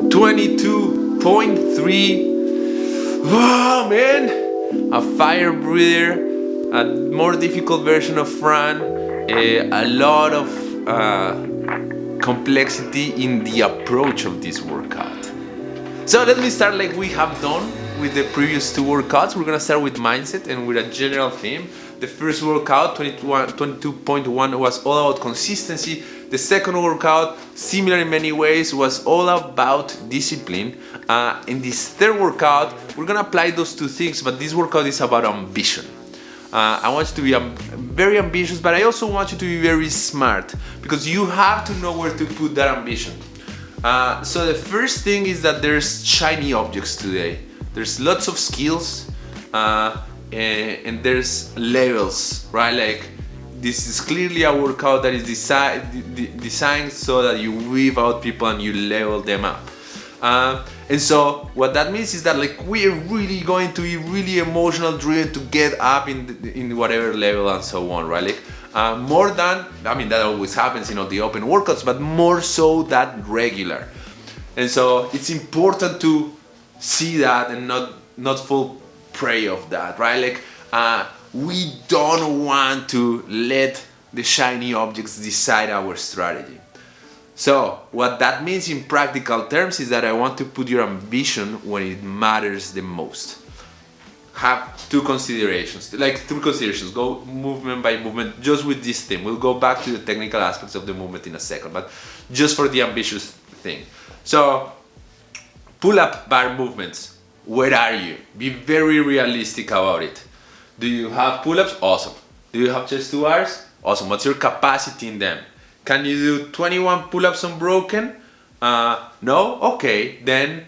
22.3. Oh man, a fire breather, a more difficult version of Fran, a lot of complexity in the approach of this workout. So let me start like we have done with the previous two workouts. We're gonna start with mindset and with a general theme. The first workout, 22.1, was all about consistency. The second workout, similar in many ways, was all about discipline. In this third workout, we're gonna apply those two things, but this workout is about ambition. I want you to be very ambitious, but I also want you to be very smart, because you have to know where to put that ambition. So the first thing is that there's shiny objects today. There's lots of skills, and there's levels, right? Like, this is clearly a workout that is designed so that you weave out people and you level them up. And so what that means is that like we're really going to be really emotional driven to get up in whatever level and so on, right? Like more than, I mean, that always happens in all the open workouts, but more so that regular. And so it's important to see that and not fall prey of that, right? Like we don't want to let the shiny objects decide our strategy. So what that means in practical terms is that I want to put your ambition when it matters the most. Have three considerations, go movement by movement, just with this theme. We'll go back to the technical aspects of the movement in a second, but just for the ambitious thing. So pull-up bar movements, where are you? Be very realistic about it. Do you have pull-ups? Awesome. Do you have chest to bars? Awesome. What's your capacity in them? Can you do 21 pull-ups unbroken? No? Okay. Then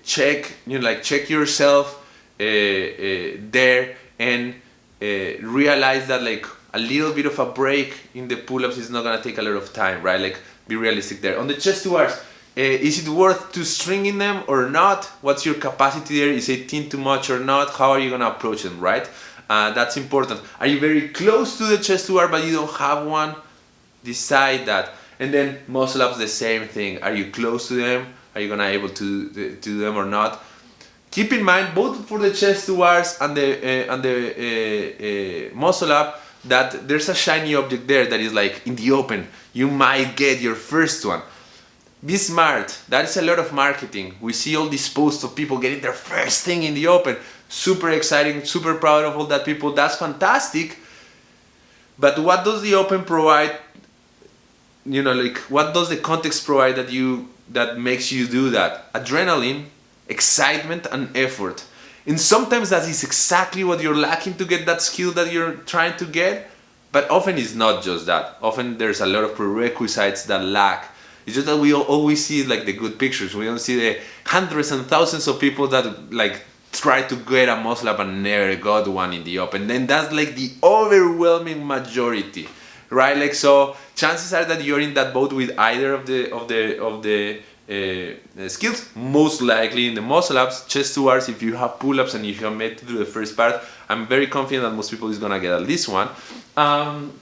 check yourself there and realize that like a little bit of a break in the pull-ups is not gonna take a lot of time, right? Like, be realistic there. On the chest to bars, is it worth to stringing them or not? What's your capacity there? Is 18 too much or not? How are you gonna approach them, right? That's important. Are you very close to the chest to bar but you don't have one? Decide that. And then muscle ups, the same thing. Are you close to them? Are you gonna able to do them or not? Keep in mind, both for the chest to bars and the muscle up, that there's a shiny object there that is like in the open. You might get your first one. Be smart. That is a lot of marketing. We see all these posts of people getting their first thing in the open. Super exciting, super proud of all that people. That's fantastic. But what does the open provide? You know, like, what does the context provide that makes you do that? Adrenaline, excitement, and effort. And sometimes that is exactly what you're lacking to get that skill that you're trying to get. But often it's not just that. Often there's a lot of prerequisites that lack. It's just that we always see like the good pictures. We don't see the hundreds and thousands of people that like try to get a muscle up and never got one in the open. Then that's like the overwhelming majority, right? Like, so chances are that you're in that boat with either of the skills. Most likely in the muscle ups, chest to bars. If you have pull-ups and if you have made to do the first part, I'm very confident that most people is gonna get at least one. And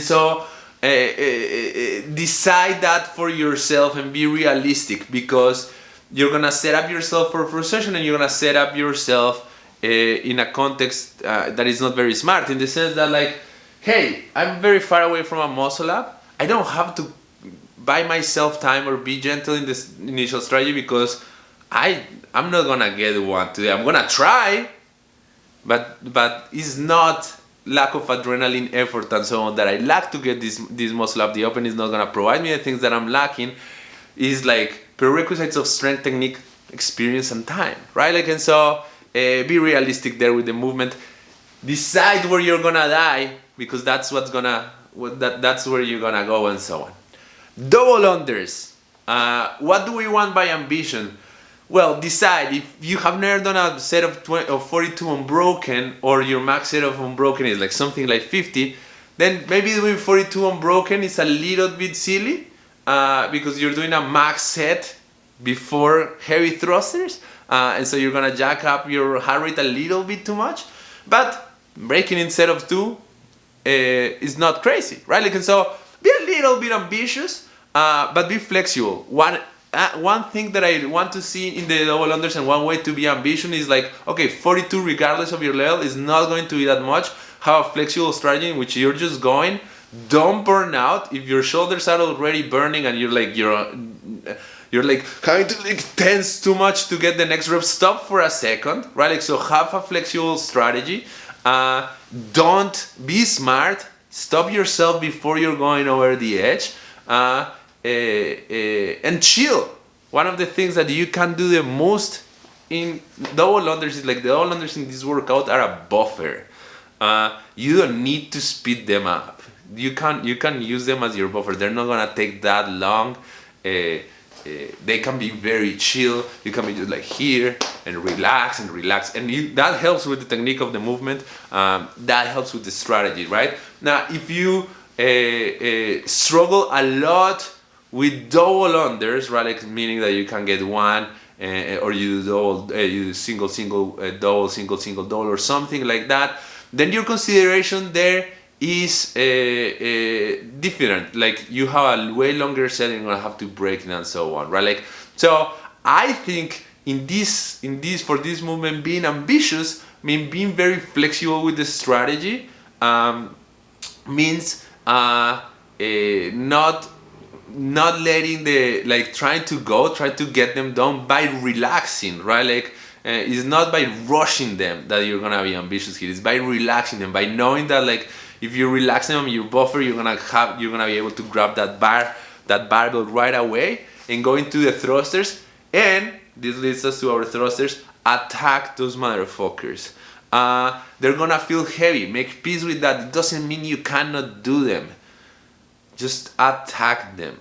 so decide that for yourself and be realistic, because you're gonna set up yourself for first session and you're gonna set up yourself in a context that is not very smart, in the sense that like, hey, I'm very far away from a muscle up. I don't have to buy myself time or be gentle in this initial strategy, because I'm not gonna get one today. I'm gonna try, but it's not lack of adrenaline, effort, and so on that I lack to get this muscle up. The open is not gonna provide me the things that I'm lacking. Is like prerequisites of strength, technique, experience, and time, right? Like, and so be realistic there with the movement. Decide where you're gonna die, because that's that's where you're gonna go, and so on. Double unders. What do we want by ambition? Well, decide. If you have never done a set of 42 unbroken, or your max set of unbroken is like something like 50, then maybe doing 42 unbroken is a little bit silly, because you're doing a max set before heavy thrusters, and so you're gonna jack up your heart rate a little bit too much. But breaking in set of 2 is not crazy, right? Like, and so be a little bit ambitious, but be flexible. one thing that I want to see in the double unders, and one way to be ambitious is like, okay, 42 regardless of your level is not going to be that much. Have a flexible strategy in which you're just going. Don't burn out. If your shoulders are already burning and you're like having to like tense too much to get the next rep, stop for a second, right? Like, so have a flexible strategy. Don't be smart. Stop yourself before you're going over the edge. And chill. One of the things that you can do the most in double unders is like the double unders in this workout are a buffer. You don't need to speed them up. You can use them as your buffer. They're not gonna take that long. They can be very chill. You can be just like here and relax, and that helps with the technique of the movement. That helps with the strategy, right? Now, if you struggle a lot with double unders, right, like meaning that you can get one, or you double, you single, double, single, double, or something like that, then your consideration there is different. Like, you have a way longer set, and you're gonna have to break it and so on, right? Like, so I think in this for this movement, being ambitious means being very flexible with the strategy. Means not letting the, like, try to get them done by relaxing, right? Like, it's not by rushing them that you're gonna be ambitious here. It's by relaxing them, by knowing that, like, if you relax them on your buffer, you're gonna be able to grab that barbell right away and go into the thrusters. And this leads us to our thrusters. Attack those motherfuckers. They're gonna feel heavy. Make peace with that. It doesn't mean you cannot do them. Just attack them.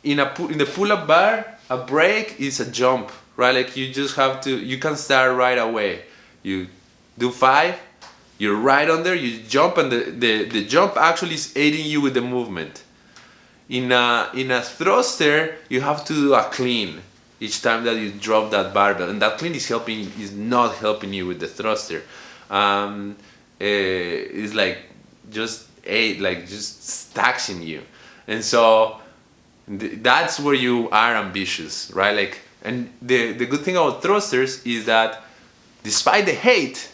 In the pull-up bar, a break is a jump, right? Like, you just have to. You can start right away. You do 5. You're right under. You jump, and the jump actually is aiding you with the movement. In a thruster, you have to do a clean each time that you drop that barbell, and that clean is not helping you with the thruster. It's like just taxing you, and so that's where you are ambitious, right? Like, and the good thing about thrusters is that despite the hate,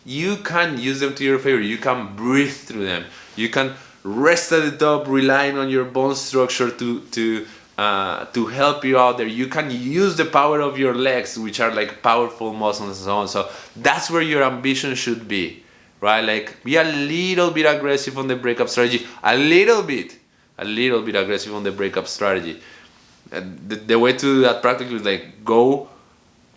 you can use them to your favor. You can breathe through them. You can rest at the top, relying on your bone structure to help you out there. You can use the power of your legs, which are like powerful muscles and so on. So that's where your ambition should be, right? Like, be a little bit aggressive on the breakup strategy, a little bit aggressive on the breakup strategy. The way to do that practically is like,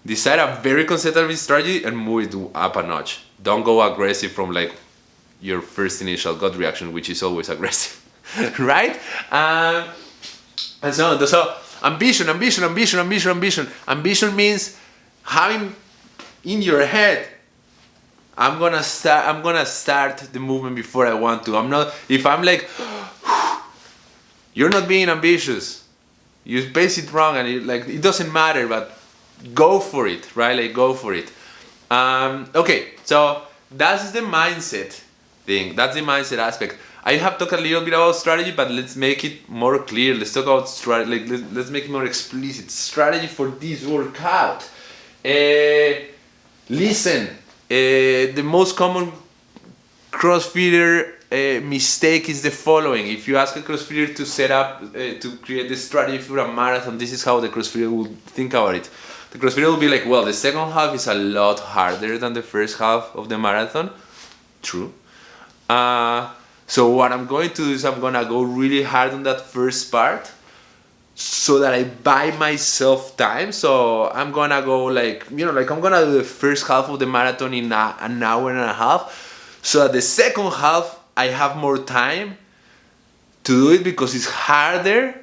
decide a very conservative strategy and move it up a notch. Don't go aggressive from like your first initial gut reaction, which is always aggressive, right? And so ambition. Ambition means having in your head, I'm gonna start the movement before I want to. If I'm like, you're not being ambitious. You pace it wrong, and it doesn't matter, but go for it, right? Like, go for it. Okay, so that's the mindset thing. That's the mindset aspect. I have talked a little bit about strategy, but let's make it more clear. Let's talk about strategy. Like, let's make it more explicit. Strategy for this workout. Listen, the most common CrossFitter mistake is the following. If you ask a CrossFitter to set up, to create the strategy for a marathon, this is how the CrossFitter will think about it. The CrossFitter will be like, well, the second half is a lot harder than the first half of the marathon. True. So what I'm going to do is I'm going to go really hard on that first part so that I buy myself time. So I'm going to go I'm going to do the first half of the marathon in an hour and a half. So at the second half, I have more time to do it because it's harder.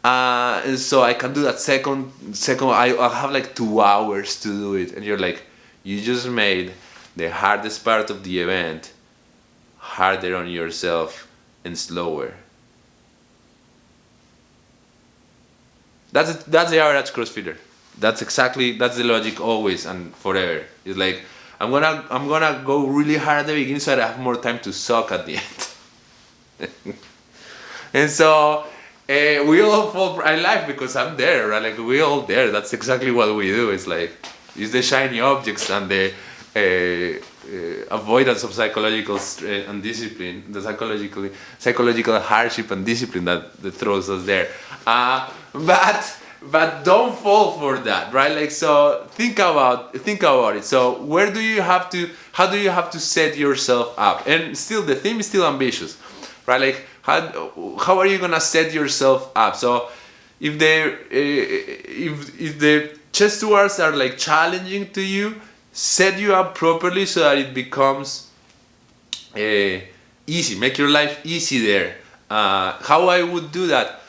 And so I can do that second, I'll have like 2 hours to do it. And you're like, you just made the hardest part of the event harder on yourself and slower. That's the average CrossFitter. That's the logic always and forever. It's like, I'm gonna go really hard at the beginning so that I have more time to suck at the end. And so We all fall. I laugh because I'm there, right? Like we all there. That's exactly what we do. It's like it's the shiny objects and the avoidance of psychological and discipline, the psychological hardship and discipline that throws us there. But don't fall for that, right? Like so, think about it. So where do you have to? How do you have to set yourself up? And still, the theme is still ambitious, right? Like how are you gonna set yourself up? So if the chest to bars are like challenging to you, set you up properly so that it becomes easy. Make your life easy there. How I would do that?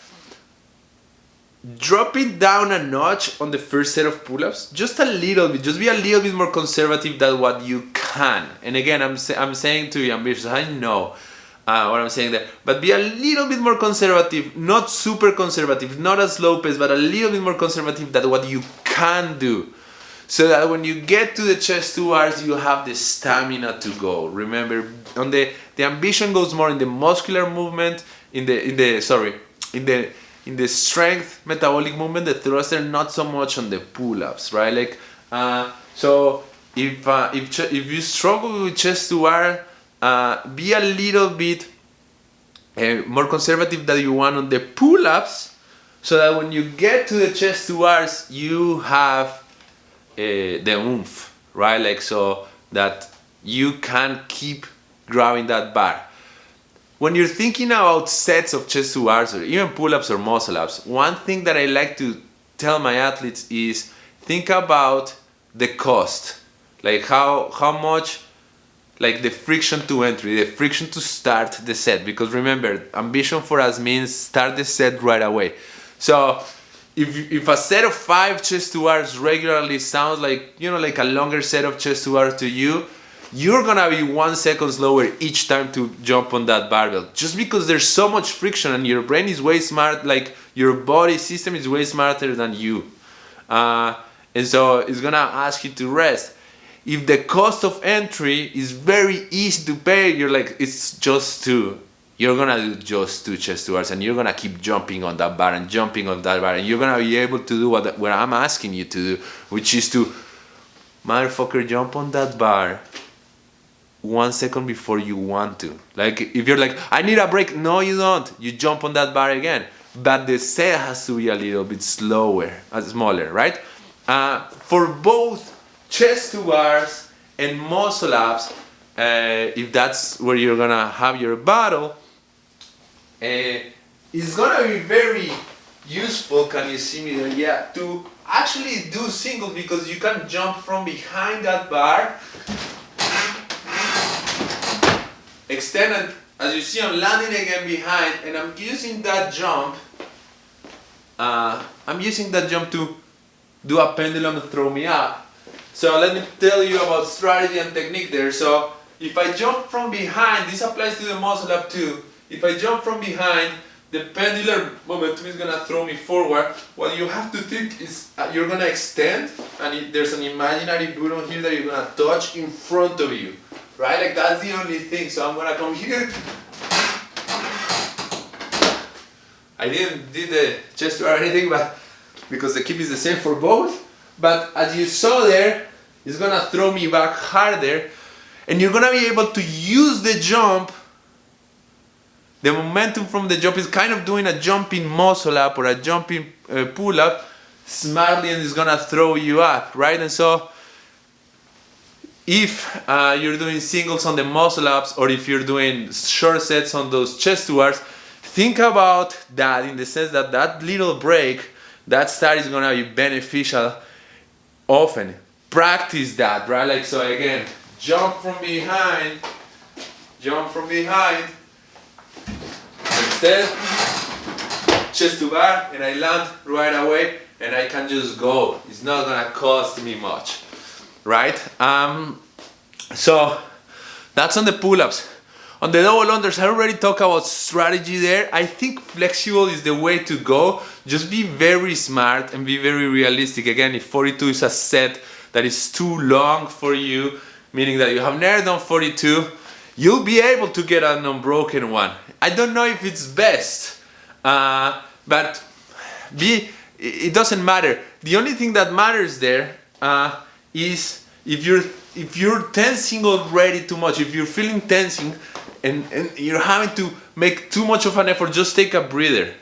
Drop it down a notch on the first set of pull-ups, just a little bit. Just be a little bit more conservative than what you can. And again, I'm saying to be ambitious. I know what I'm saying there, but be a little bit more conservative. Not super conservative, not as slow pace, but a little bit more conservative than what you can do. So that when you get to the chest to bars, you have the stamina to go. Remember, on the ambition goes more in the muscular movement, in the strength metabolic movement, the thruster, not so much on the pull-ups, right? Like, so if you struggle with chest to bar, be a little bit more conservative than you want on the pull-ups, so that when you get to the chest to bars, you have the oomph, right? Like so that you can keep grabbing that bar. When you're thinking about sets of chest to bars or even pull-ups or muscle-ups, one thing that I like to tell my athletes is think about the cost. Like how much, like the friction to entry, the friction to start the set. Because remember, ambition for us means start the set right away. So if a set of 5 chest to bars regularly sounds like, like a longer set of chest to bars to you, you're gonna be 1 second slower each time to jump on that barbell, just because there's so much friction and your brain is way smart, like your body system is way smarter than you, and so it's gonna ask you to rest. If the cost of entry is very easy to pay, you're like, it's just 2. You're gonna do just 2 chest to bars, and you're gonna keep jumping on that bar and jumping on that bar, and you're gonna be able to do what I'm asking you to do, which is to, motherfucker, jump on that bar 1 second before you want to. Like if you're like, I need a break, no you don't, you jump on that bar again, but the set has to be a little bit smaller, right? For both chest to bars and muscle ups, if that's where you're gonna have your battle, it's gonna be very useful, can you see me there? Yeah, to actually do singles, because you can jump from behind that bar, extend it, as you see I'm landing again behind, and I'm using that jump to do a pendulum and throw me up. So let me tell you about strategy and technique there. So if I jump from behind, this applies to the muscle up too. If I jump from behind, the pendular momentum is gonna throw me forward. What you have to think is you're gonna extend, and there's an imaginary button here that you're gonna touch in front of you. Right, like that's the only thing. So I'm gonna come here. I didn't do the chest or anything, but because the kick is the same for both. But as you saw there, it's gonna throw me back harder, and you're gonna be able to use the jump. The momentum from the jump is kind of doing a jumping muscle up or a jumping pull up smartly, and it's gonna throw you up, right? And so if you're doing singles on the muscle ups, or if you're doing short sets on those chest to bars, think about that in the sense that that little break, that start is gonna be beneficial often. Practice that, right? Like so again, jump from behind, instead, chest to bar, and I land right away, and I can just go. It's not gonna cost me much. Right? So that's on the pull-ups. On the double unders, I already talked about strategy there. I think flexible is the way to go. Just be very smart and be very realistic. Again, if 42 is a set that is too long for you, meaning that you have never done 42, you'll be able to get an unbroken one. I don't know if it's best. But it doesn't matter. The only thing that matters there is if you're tensing already too much, if you're feeling tensing and you're having to make too much of an effort, just take a breather.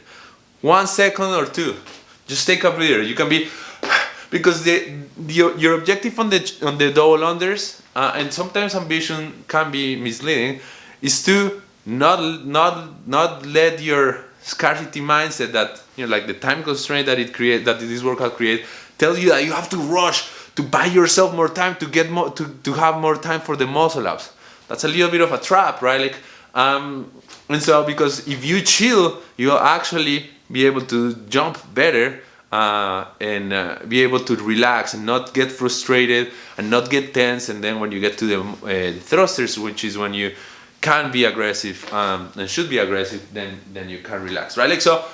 1 second or 2. Just take a breather. You can be, because your objective on the double unders, and sometimes ambition can be misleading, is to not let your scarcity mindset, that like the time constraint that this workout create, tells you that you have to rush to buy yourself more time to get more to have more time for the muscle ups. That's a little bit of a trap, right? Like, and so because if you chill, you'll actually be able to jump better and be able to relax and not get frustrated and not get tense. And then when you get to the thrusters, which is when you can be aggressive and should be aggressive, then you can relax, right? Like, so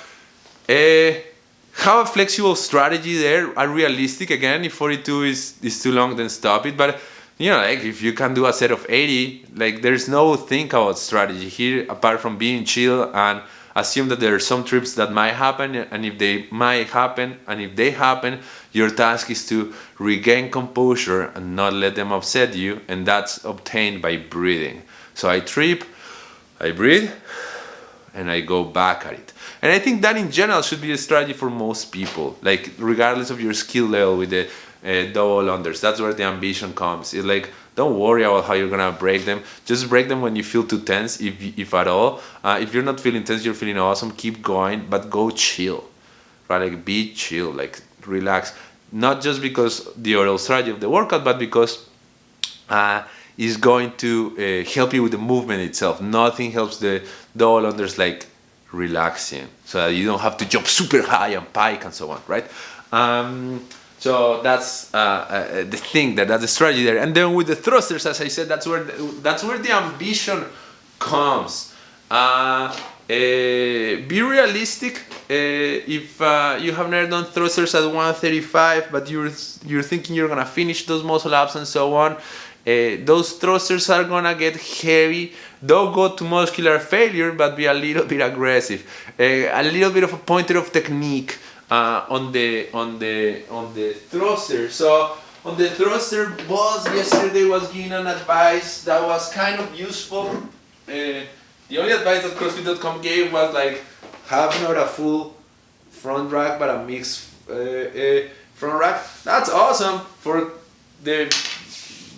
have a flexible strategy there, a realistic. Again, if 42 is too long, then stop it. But like if you can do a set of 80, like there's no think about strategy here apart from being chill and assume that there are some trips that might happen, and if they happen, your task is to regain composure and not let them upset you, and that's obtained by breathing. So I trip, I breathe, and I go back at it. And I think that in general should be a strategy for most people, like regardless of your skill level with the double unders. That's where the ambition comes. It's like, don't worry about how you're gonna break them. Just break them when you feel too tense, if at all. If you're not feeling tense, you're feeling awesome, keep going, but go chill, right? Like, be chill, like relax. Not just because the overall strategy of the workout, but because is going to help you with the movement itself. Nothing helps the double unders like relaxing, so that you don't have to jump super high and pike and so on, right? So that's the thing, that's the strategy there. And then with the thrusters, as I said, that's where the ambition comes. Be realistic. If you have never done thrusters at 135, but you're thinking you're gonna finish those muscle ups and so on, those thrusters are gonna get heavy. Don't go to muscular failure, but be a little bit aggressive. A little bit of a pointer of technique on the thruster. So on the thruster, boss yesterday was giving an advice that was kind of useful. The only advice that CrossFit.com gave was like, have not a full front rack but a mixed front rack. That's awesome for the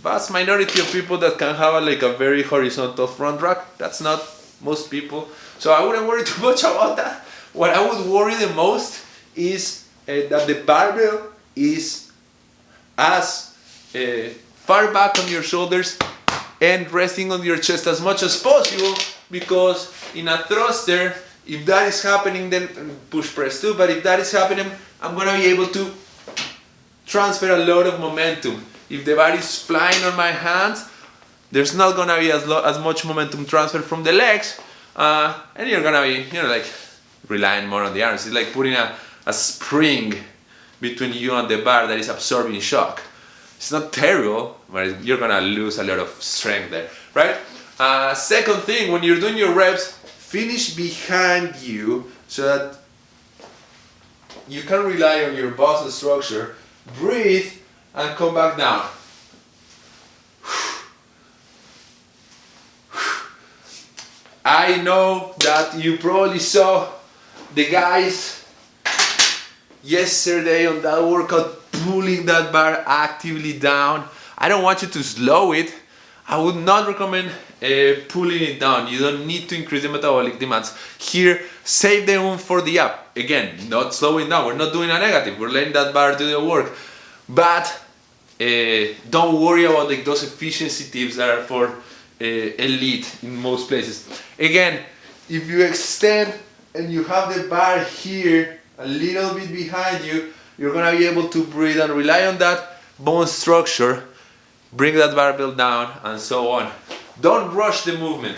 vast minority of people that can have a very horizontal front rack. That's not most people, so I wouldn't worry too much about that. What I would worry the most is that the barbell is as far back on your shoulders and resting on your chest as much as possible, because in a thruster, if that is happening, then push press too, but if that is happening, I'm gonna be able to transfer a lot of momentum. If the bar is flying on my hands, there's not gonna be as much momentum transfer from the legs, and you're gonna be relying more on the arms. It's like putting a spring between you and the bar that is absorbing shock. It's not terrible, but you're gonna lose a lot of strength there, right? Second thing, when you're doing your reps, finish behind you so that you can rely on your muscle structure. Breathe and come back down. I know that you probably saw the guys yesterday on that workout pulling that bar actively down. I don't want you to slow it. I would not recommend pulling it down. You don't need to increase the metabolic demands. Here, save the room for the up. Again, not slowing down. We're not doing a negative. We're letting that bar do the work. But don't worry about those efficiency tips that are for elite in most places. Again, if you extend and you have the bar here a little bit behind you, you're gonna be able to breathe and rely on that bone structure. Bring that barbell down and so on. Don't rush the movement.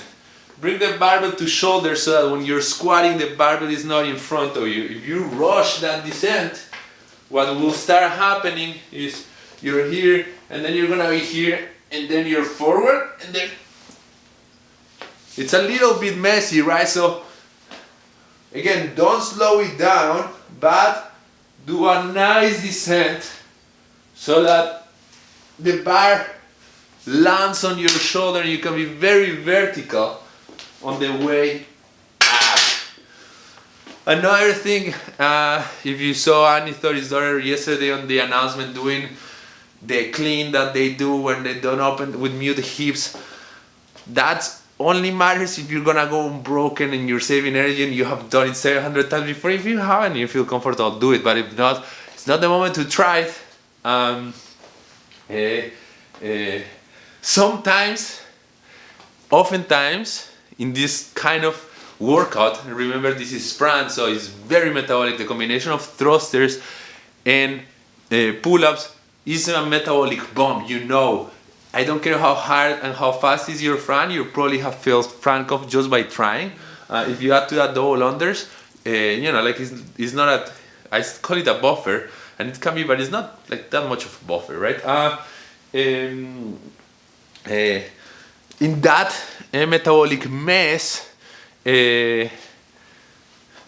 Bring the barbell to shoulder so that when you're squatting, the barbell is not in front of you. If you rush that descent, what will start happening is you're here and then you're gonna be here and then you're forward and then it's a little bit messy, right? So Again, don't slow it down, but do a nice descent so that the bar lands on your shoulder. You can be very vertical on the way up. Another thing, if you saw Annie Thor's daughter yesterday on the announcement doing the clean that they do when they don't open with mute hips, that's only matters if you're gonna go broken and you're saving energy and you have done it 700 times before. If you haven't and you feel comfortable, do it. But if not, it's not the moment to try it. Sometimes, oftentimes, in this kind of workout, remember this is sprint, so it's very metabolic. The combination of thrusters and pull-ups is a metabolic bomb, you know. I don't care how hard and how fast is your front, you probably have felt front cuff just by trying. If you add to that double unders, you know, like it's not a, I call it a buffer, and it can be, but it's not like that much of a buffer, right? In that metabolic mess,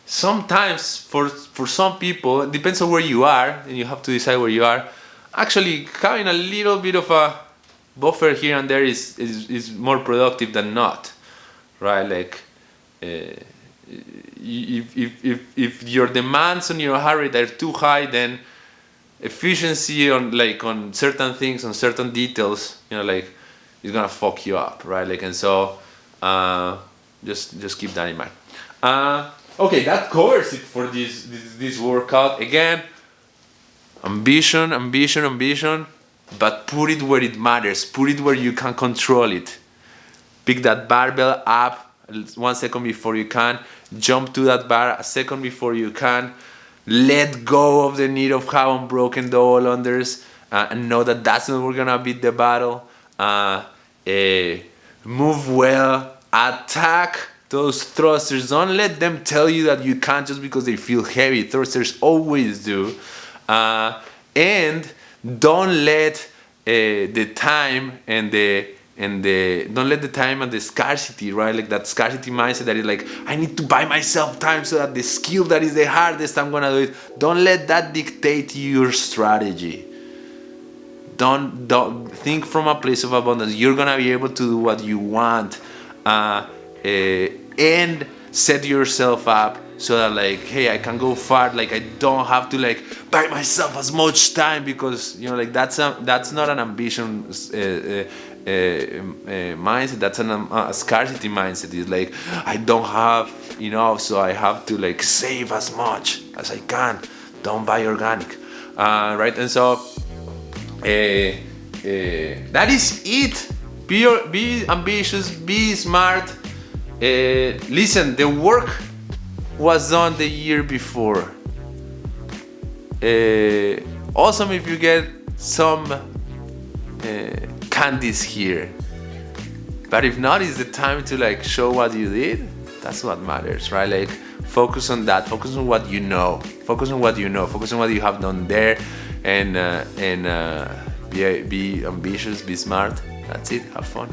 sometimes for some people, it depends on where you are, and you have to decide where you are. Actually, having a little bit of a buffer here and there is more productive than not, right? Like if your demands on your heart rate are too high, then efficiency on certain things, on certain details, you know, like it's gonna fuck you up, right? Like, and so just keep that in mind. Okay, that covers it for this workout. Again, ambition, but put it where it matters. Put it where you can control it. Pick that barbell up 1 second before you can. Jump to that bar a second before you can. Let go of the need of have unbroken double unders, and know that that's not what's gonna beat the battle. Move well. Attack those thrusters. Don't let them tell you that you can't just because they feel heavy. Thrusters always do. And don't let the time and the scarcity, right? Like that scarcity mindset that is like, I need to buy myself time so that the skill that is the hardest, I'm gonna do it. Don't let that dictate your strategy. Don't think from a place of abundance. You're gonna be able to do what you want, and set yourself up so that, like, hey, I can go far. Like, I don't have to like buy myself as much time, because, you know, like that's not an ambition mindset. That's a scarcity mindset. It's like, I don't have enough, so I have to like save as much as I can. Don't buy organic, right? And so that is it. Be ambitious, be smart. Listen, the work was done the year before. Awesome if you get some candies here, but if not, it's the time to like show what you did. That's what matters, right? Like, focus on that. Focus on what you know. Focus on what you know. Focus on what you have done there, and be ambitious, be smart. That's it. Have fun.